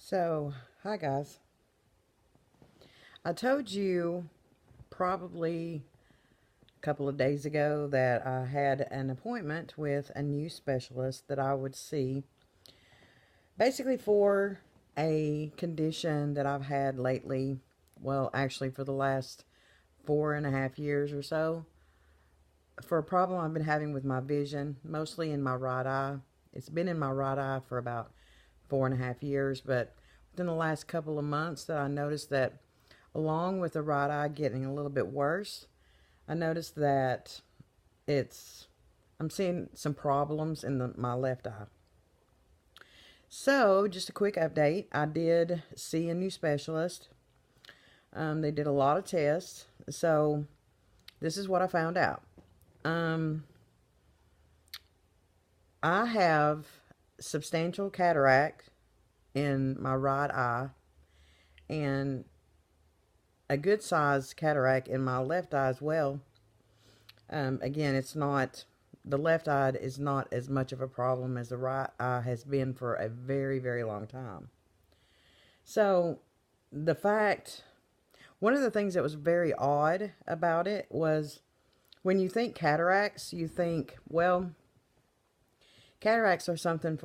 So, hi guys. I told you probably a couple of days ago that I had an appointment with a new specialist that I would see basically for a condition that I've had lately. Well, actually, for the last 4.5 years or so, for a problem I've been having with my vision, mostly in my right eye. It's been in my right eye for about 4.5 years, but within the last couple of months that I noticed that along with the right eye getting a little bit worse, I noticed that I'm seeing some problems in my left eye. So, just a quick update. I did see a new specialist. They did a lot of tests. So, this is what I found out. I have substantial cataract in my right eye and a good sized cataract in my left eye as well. Again, the left eye is not as much of a problem as the right eye has been for a very, very long time. So, one of the things that was very odd about it was when you think cataracts, you think, well, cataracts are something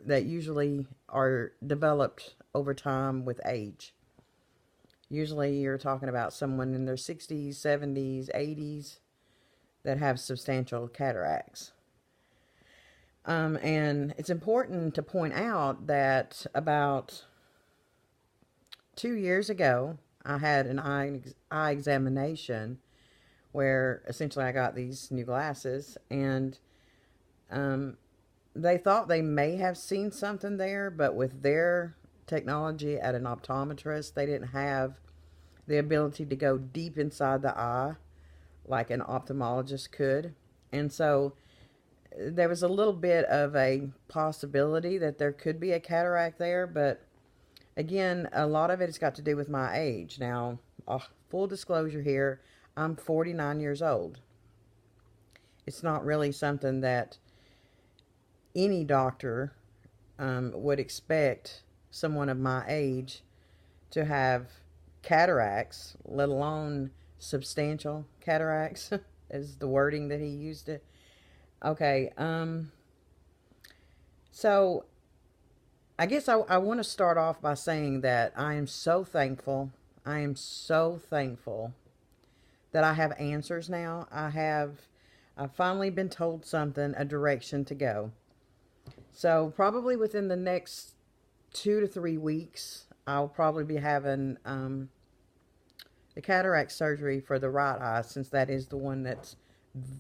that usually are developed over time with age. Usually you're talking about someone in their 60s, 70s, 80s that have substantial cataracts. And it's important to point out that about 2 years ago, I had an eye examination where essentially I got these new glasses, and they thought they may have seen something there, but with their technology at an optometrist, they didn't have the ability to go deep inside the eye like an ophthalmologist could. And so there was a little bit of a possibility that there could be a cataract there, but again, a lot of it has got to do with my age. Now, full disclosure here, I'm 49 years old. It's not really something that any doctor would expect someone of my age to have cataracts, let alone substantial cataracts, is the wording that he used it. Okay, so I guess I want to start off by saying that I am so thankful. I am so thankful that I have answers now. I've finally been told something, a direction to go. So probably within the next 2 to 3 weeks, I'll probably be having the cataract surgery for the right eye, since that is the one that's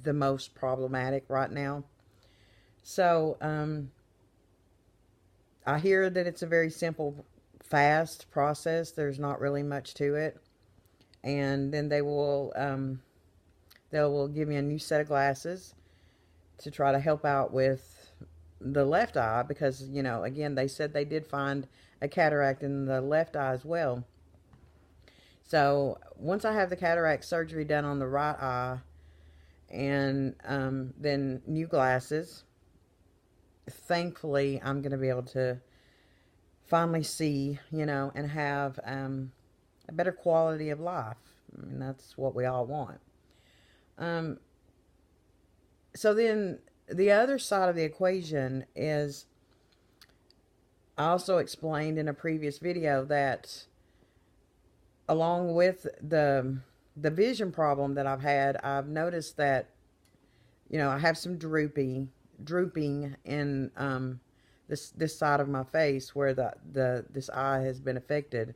the most problematic right now. So I hear that it's a very simple, fast process. There's not really much to it. And then they will give me a new set of glasses to try to help out with the left eye, because, again, they said they did find a cataract in the left eye as well. So once I have the cataract surgery done on the right eye, and then new glasses, thankfully I'm going to be able to finally see, and have a better quality of life. I mean, that's what we all want. So then the other side of the equation is, I also explained in a previous video that along with the vision problem that I've had, I've noticed that, I have some drooping in this side of my face where this eye has been affected.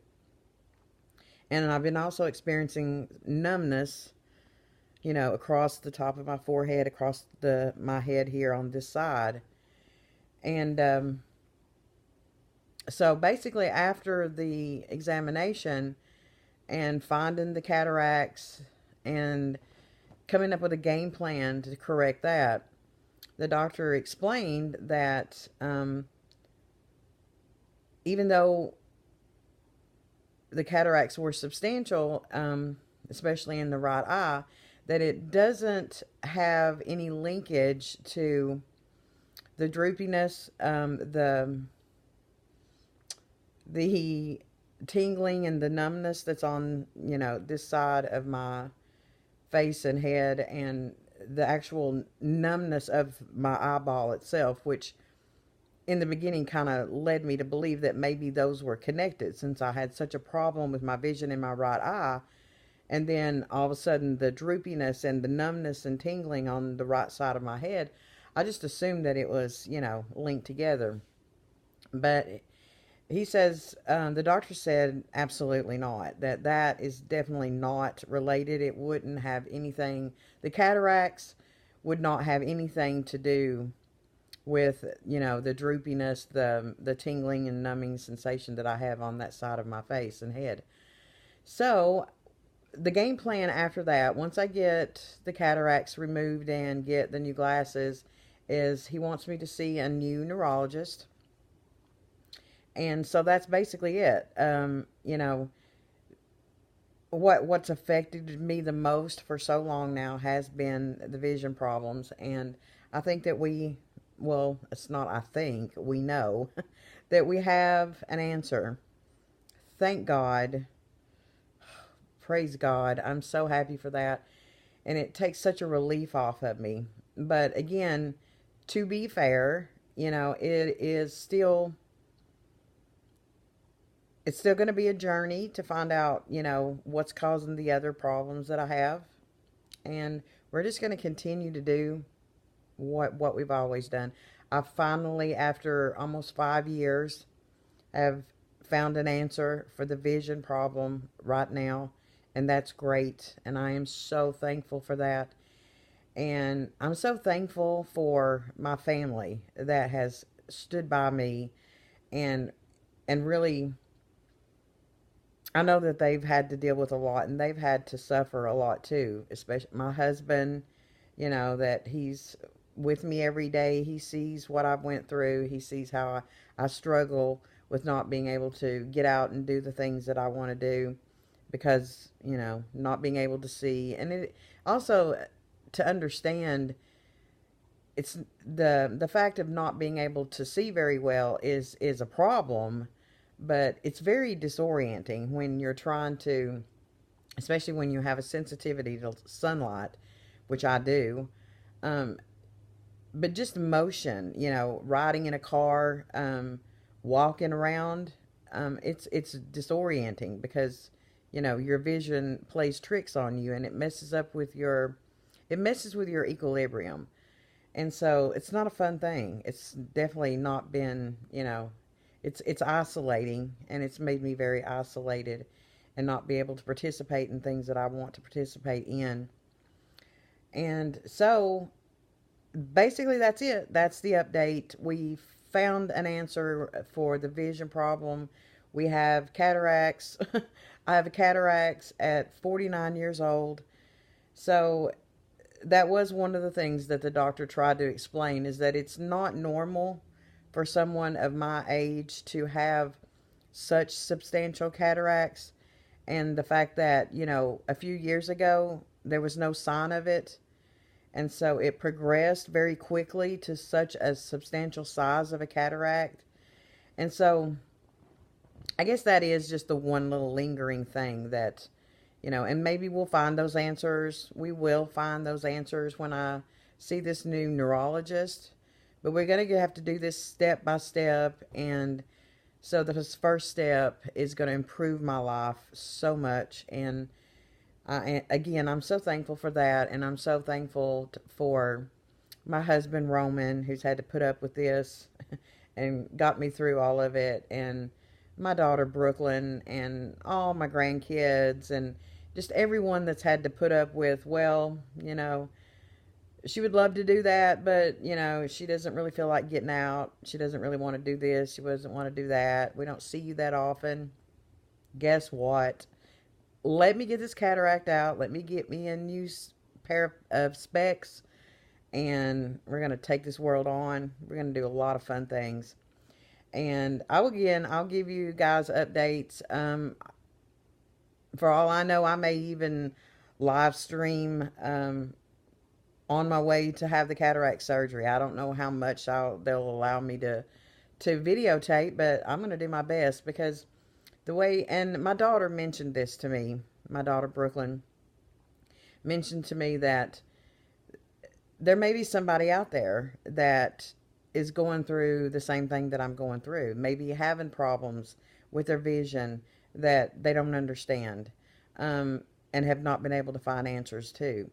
And I've been also experiencing numbness, across the top of my forehead, across my head here on this side. And so basically after the examination and finding the cataracts and coming up with a game plan to correct that, the doctor explained that even though the cataracts were substantial, especially in the right eye, that it doesn't have any linkage to the droopiness, the tingling and the numbness that's on, this side of my face and head, and the actual numbness of my eyeball itself, which in the beginning kind of led me to believe that maybe those were connected since I had such a problem with my vision in my right eye. And then all of a sudden, the droopiness and the numbness and tingling on the right side of my head, I just assumed that it was, linked together. But he says, the doctor said absolutely not, that is definitely not related. It wouldn't have anything, the cataracts would not have anything to do with, the droopiness, the tingling and numbing sensation that I have on that side of my face and head. So the game plan after that, once I get the cataracts removed and get the new glasses, is he wants me to see a new neurologist. And so that's basically it. What's affected me the most for so long now has been the vision problems. And I think that it's not I think, we know that we have an answer. Thank God. Praise God. I'm so happy for that. And it takes such a relief off of me. But again, to be fair, it is still... It's still going to be a journey to find out, what's causing the other problems that I have. And we're just going to continue to do what we've always done. I finally, after almost 5 years, have found an answer for the vision problem right now. And that's great. And I am so thankful for that. And I'm so thankful for my family that has stood by me and really... I know that they've had to deal with a lot, and they've had to suffer a lot too, especially my husband, that he's with me every day. He sees what I've went through. He sees how I struggle with not being able to get out and do the things that I want to do because, not being able to see. And it also, to understand, it's the fact of not being able to see very well is a problem. But it's very disorienting when you're trying to, especially when you have a sensitivity to sunlight, which I do. But just motion, riding in a car, walking around, it's disorienting because, your vision plays tricks on you and it messes with your equilibrium. And so it's not a fun thing. It's definitely not been, it's isolating, and it's made me very isolated and not be able to participate in things that I want to participate in. And so basically that's it. That's the update. We found an answer for the vision problem. We have cataracts. I have cataracts at 49 years old. So that was one of the things that the doctor tried to explain, is that it's not normal for someone of my age to have such substantial cataracts. And the fact that, a few years ago, there was no sign of it. And so it progressed very quickly to such a substantial size of a cataract. And so I guess that is just the one little lingering thing that, and maybe we'll find those answers. We will find those answers when I see this new neurologist. But we're going to have to do this step by step. And so this first step is going to improve my life so much. And again, I'm so thankful for that. And I'm so thankful for my husband, Roman, who's had to put up with this and got me through all of it. And my daughter, Brooklyn, and all my grandkids, and just everyone that's had to put up with, she would love to do that, but, she doesn't really feel like getting out. She doesn't really want to do this. She doesn't want to do that. We don't see you that often. Guess what? Let me get this cataract out. Let me get me a new pair of specs, and we're going to take this world on. We're going to do a lot of fun things. And I'll give you guys updates. For all I know, I may even live stream, on my way to have the cataract surgery. I don't know how much they'll allow me to to videotape, but I'm going to do my best because the way, and my daughter mentioned this to me, my daughter Brooklyn mentioned to me that there may be somebody out there that is going through the same thing that I'm going through, maybe having problems with their vision that they don't understand, and have not been able to find answers to.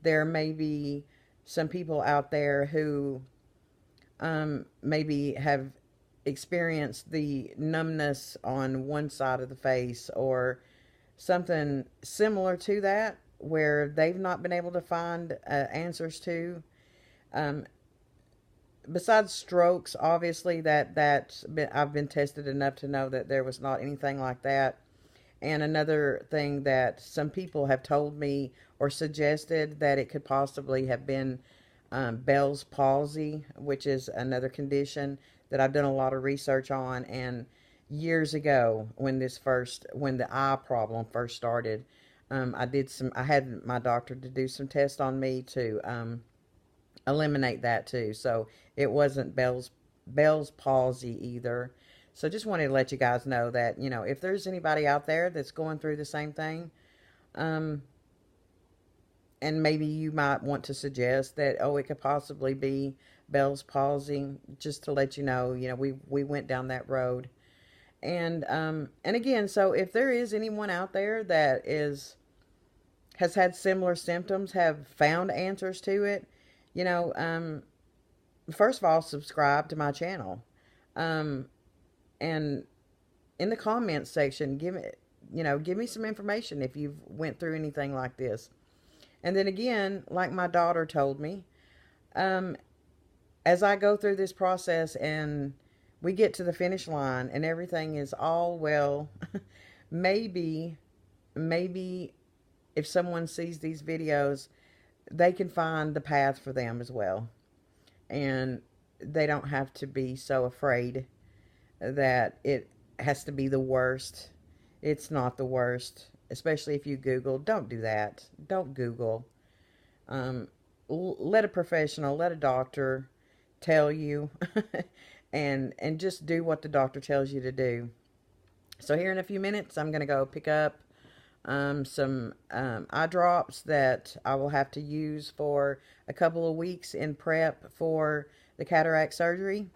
There may be some people out there who maybe have experienced the numbness on one side of the face or something similar to that where they've not been able to find answers to. Um, Besides strokes, obviously I've been tested enough to know that there was not anything like that. And another thing that some people have told me or suggested that it could possibly have been Bell's palsy, which is another condition that I've done a lot of research on. And years ago, when the eye problem first started, I had my doctor to do some tests on me to eliminate that too. So it wasn't Bell's palsy either. So just wanted to let you guys know that, if there's anybody out there that's going through the same thing, and maybe you might want to suggest that, it could possibly be Bell's palsy, just to let you know, we went down that road. And again, so if there is anyone out there that has had similar symptoms, have found answers to it, first of all, subscribe to my channel. And in the comments section, give me some information if you've went through anything like this. And then again, like my daughter told me, as I go through this process and we get to the finish line and everything is all well, maybe if someone sees these videos, they can find the path for them as well. And they don't have to be so afraid that it has to be the worst. It's not the worst, especially if you Google. Don't do that. Don't Google. Let a professional, let a doctor tell you, and just do what the doctor tells you to do. So here in a few minutes, I'm going to go pick up some eye drops that I will have to use for a couple of weeks in prep for the cataract surgery.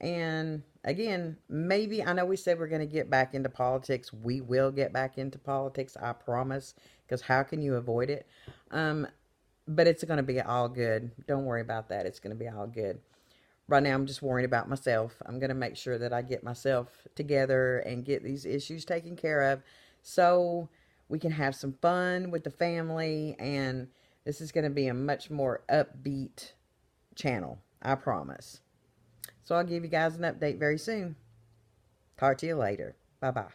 And again, maybe, I know we said we're going to get back into politics. We will get back into politics, I promise, because how can you avoid it? But it's going to be all good. Don't worry about that. It's going to be all good. Right now, I'm just worried about myself. I'm going to make sure that I get myself together and get these issues taken care of so we can have some fun with the family. And this is going to be a much more upbeat channel, I promise. So I'll give you guys an update very soon. Talk to you later. Bye-bye.